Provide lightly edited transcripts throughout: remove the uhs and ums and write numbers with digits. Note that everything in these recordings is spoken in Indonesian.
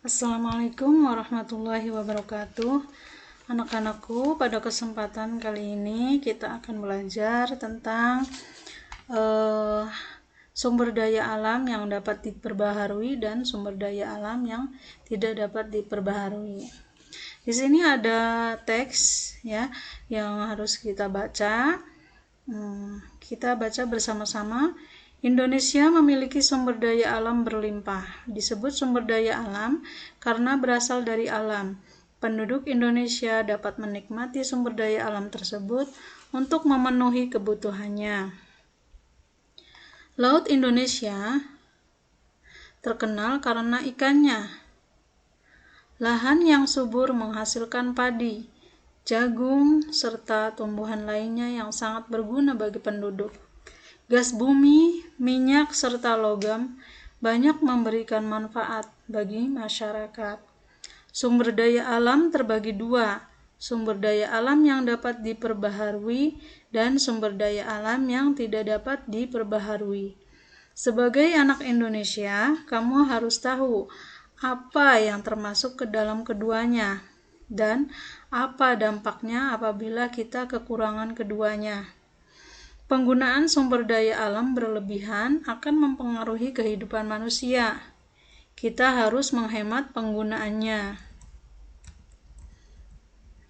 Assalamualaikum warahmatullahi wabarakatuh. Anak-anakku, pada kesempatan kali ini kita akan belajar tentang sumber daya alam yang dapat diperbaharui dan sumber daya alam yang tidak dapat diperbaharui. Di sini ada teks ya yang harus kita baca. Kita baca bersama-sama. Indonesia memiliki sumber daya alam berlimpah. Disebut sumber daya alam karena berasal dari alam. Penduduk Indonesia dapat menikmati sumber daya alam tersebut untuk memenuhi kebutuhannya. Laut Indonesia terkenal karena ikannya. Lahan yang subur menghasilkan padi, jagung, serta tumbuhan lainnya yang sangat berguna bagi penduduk. Gas bumi, minyak, serta logam banyak memberikan manfaat bagi masyarakat. Sumber daya alam terbagi dua, sumber daya alam yang dapat diperbaharui dan sumber daya alam yang tidak dapat diperbaharui. Sebagai anak Indonesia, kamu harus tahu apa yang termasuk ke dalam keduanya dan apa dampaknya apabila kita kekurangan keduanya. Penggunaan sumber daya alam berlebihan akan mempengaruhi kehidupan manusia. Kita harus menghemat penggunaannya.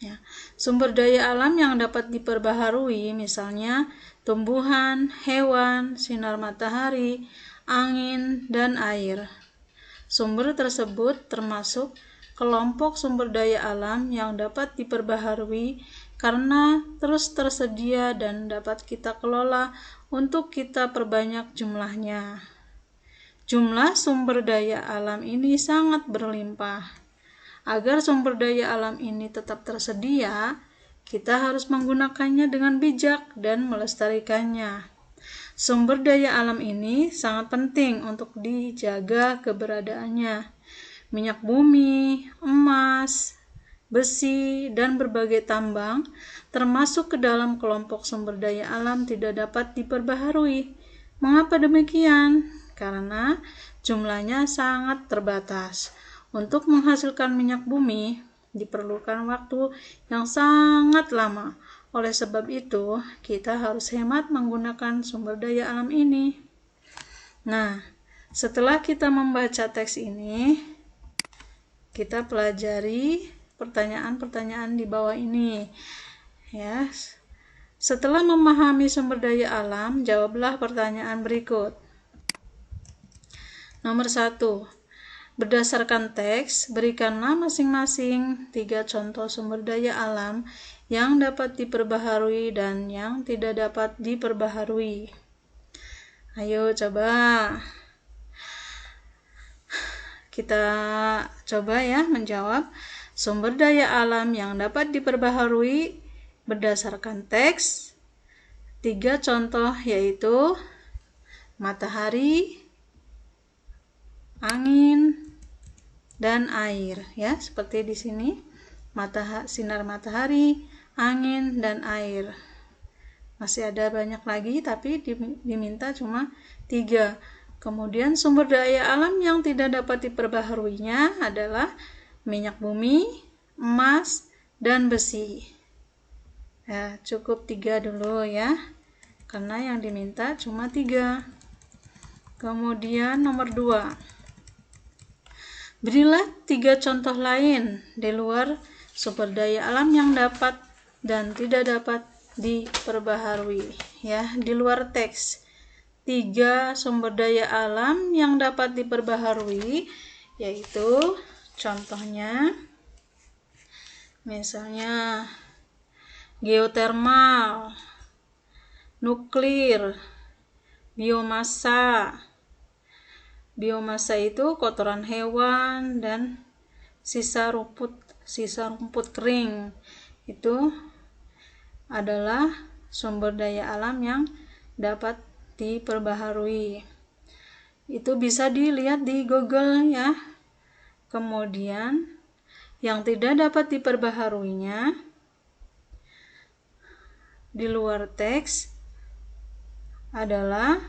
Ya. Sumber daya alam yang dapat diperbaharui misalnya tumbuhan, hewan, sinar matahari, angin, dan air. Sumber tersebut termasuk kelompok sumber daya alam yang dapat diperbaharui karena terus tersedia dan dapat kita kelola untuk kita perbanyak jumlahnya. Jumlah sumber daya alam ini sangat berlimpah. Agar sumber daya alam ini tetap tersedia, kita harus menggunakannya dengan bijak dan melestarikannya. Sumber daya alam ini sangat penting untuk dijaga keberadaannya. Minyak bumi, emas, besi, dan berbagai tambang termasuk ke dalam kelompok sumber daya alam tidak dapat diperbaharui. Mengapa demikian? Karena jumlahnya sangat terbatas. Untuk menghasilkan minyak bumi diperlukan waktu yang sangat lama. Oleh sebab itu, kita harus hemat menggunakan sumber daya alam ini. Nah, setelah kita membaca teks ini, kita pelajari pertanyaan-pertanyaan di bawah ini. Ya. Setelah memahami sumber daya alam, jawablah pertanyaan berikut. Nomor 1. Berdasarkan teks, berikanlah masing-masing 3 contoh sumber daya alam yang dapat diperbaharui dan yang tidak dapat diperbaharui. Ayo coba. Kita coba ya menjawab sumber daya alam yang dapat diperbaharui berdasarkan teks. 3 contoh yaitu matahari, angin, dan air ya, seperti di sini. Sinar matahari, angin, dan air. Masih ada banyak lagi tapi diminta cuma 3. Kemudian sumber daya alam yang tidak dapat diperbaharuinya adalah minyak bumi, emas, dan besi. Ya, cukup 3 dulu ya, karena yang diminta cuma 3. Kemudian nomor 2. Berilah 3 contoh lain di luar sumber daya alam yang dapat dan tidak dapat diperbaharui. Ya, di luar teks. 3 sumber daya alam yang dapat diperbaharui, yaitu contohnya misalnya geotermal, nuklir, biomasa. Biomasa itu kotoran hewan dan sisa rumput kering. Itu adalah sumber daya alam yang dapat diperbaharui. Itu bisa dilihat di Google ya. Kemudian yang tidak dapat diperbaharuinya di luar teks adalah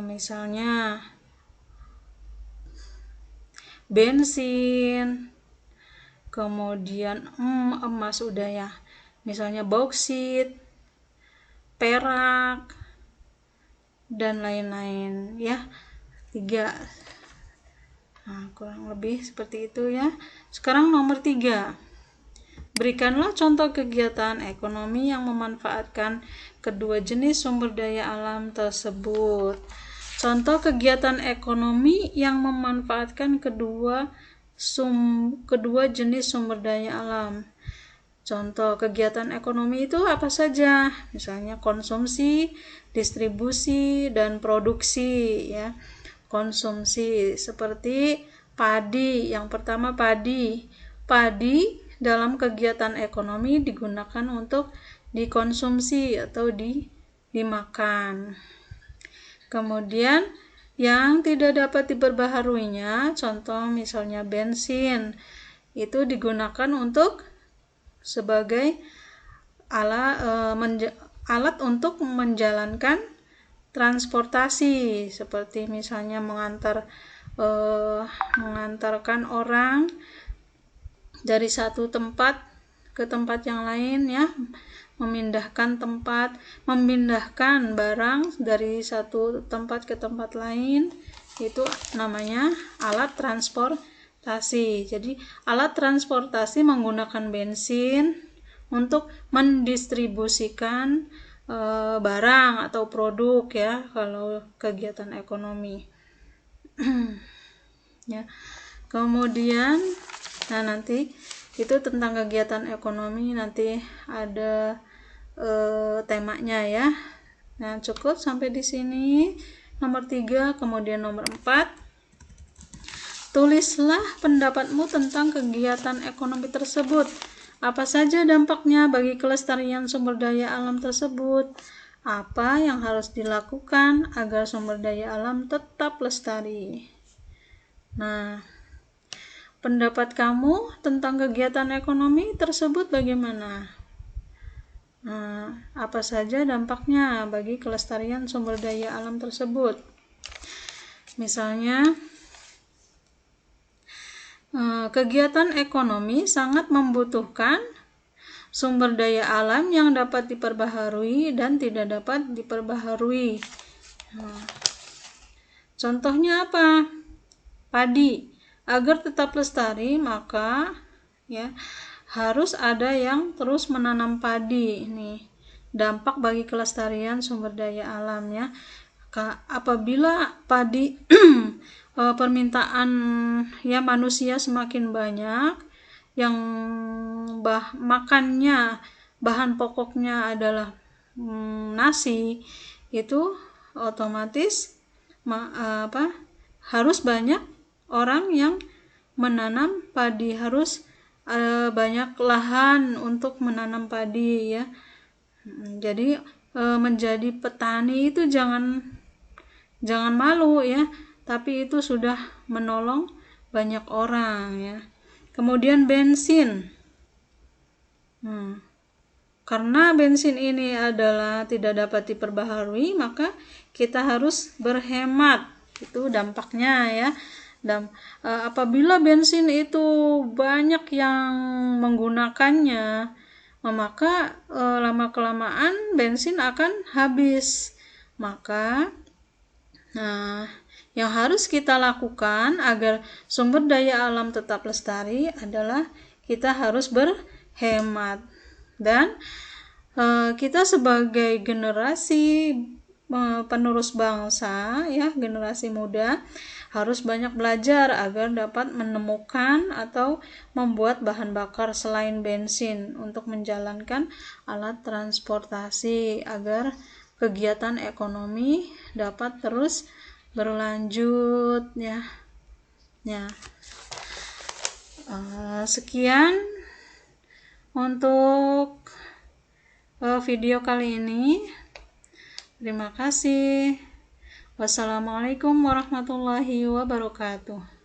misalnya bensin, kemudian emas udah ya, misalnya bauksit, perak, dan lain-lain ya. 3. Nah, kurang lebih seperti itu ya. Sekarang nomor 3. Berikanlah contoh kegiatan ekonomi yang memanfaatkan kedua jenis sumber daya alam tersebut. Contoh kegiatan ekonomi yang memanfaatkan kedua jenis sumber daya alam. Contoh kegiatan ekonomi itu apa saja? Misalnya konsumsi, distribusi, dan produksi ya. Konsumsi seperti padi. Yang pertama padi. Padi dalam kegiatan ekonomi digunakan untuk dikonsumsi atau dimakan. Kemudian yang tidak dapat diperbaharuinya, contoh misalnya bensin, itu digunakan untuk sebagai alat untuk menjalankan transportasi, seperti misalnya mengantarkan orang dari satu tempat ke tempat yang lain ya, memindahkan barang dari satu tempat ke tempat lain, itu namanya alat transportasi. Jadi alat transportasi menggunakan bensin untuk mendistribusikan barang atau produk ya, kalau kegiatan ekonomi. Ya. Kemudian nanti itu tentang kegiatan ekonomi, nanti ada temanya ya. Nah, cukup sampai di sini nomor 3. Kemudian nomor 4, tulislah pendapatmu tentang kegiatan ekonomi tersebut. Apa saja dampaknya bagi kelestarian sumber daya alam tersebut? Apa yang harus dilakukan agar sumber daya alam tetap lestari? Nah, pendapat kamu tentang kegiatan ekonomi tersebut bagaimana? Apa saja dampaknya bagi kelestarian sumber daya alam tersebut? Misalnya, kegiatan ekonomi sangat membutuhkan sumber daya alam yang dapat diperbaharui dan tidak dapat diperbaharui. Contohnya apa? Padi. Agar tetap lestari, maka ya harus ada yang terus menanam padi. Ini dampak bagi kelestarian sumber daya alam ya. Apabila padi permintaan ya manusia semakin banyak, yang makannya bahan pokoknya adalah nasi, itu otomatis harus banyak orang yang menanam padi, harus banyak lahan untuk menanam padi ya. Jadi menjadi petani itu jangan malu ya, tapi itu sudah menolong banyak orang ya. Kemudian bensin, karena bensin ini adalah tidak dapat diperbaharui, maka kita harus berhemat. Itu dampaknya ya. Dan apabila bensin itu banyak yang menggunakannya, maka lama-kelamaan bensin akan habis. Maka yang harus kita lakukan agar sumber daya alam tetap lestari adalah kita harus berhemat. Dan kita sebagai generasi penerus bangsa ya, generasi muda, harus banyak belajar agar dapat menemukan atau membuat bahan bakar selain bensin untuk menjalankan alat transportasi agar kegiatan ekonomi dapat terus berlanjut ya. Sekian untuk video kali ini. Terima kasih. Wassalamualaikum warahmatullahi wabarakatuh.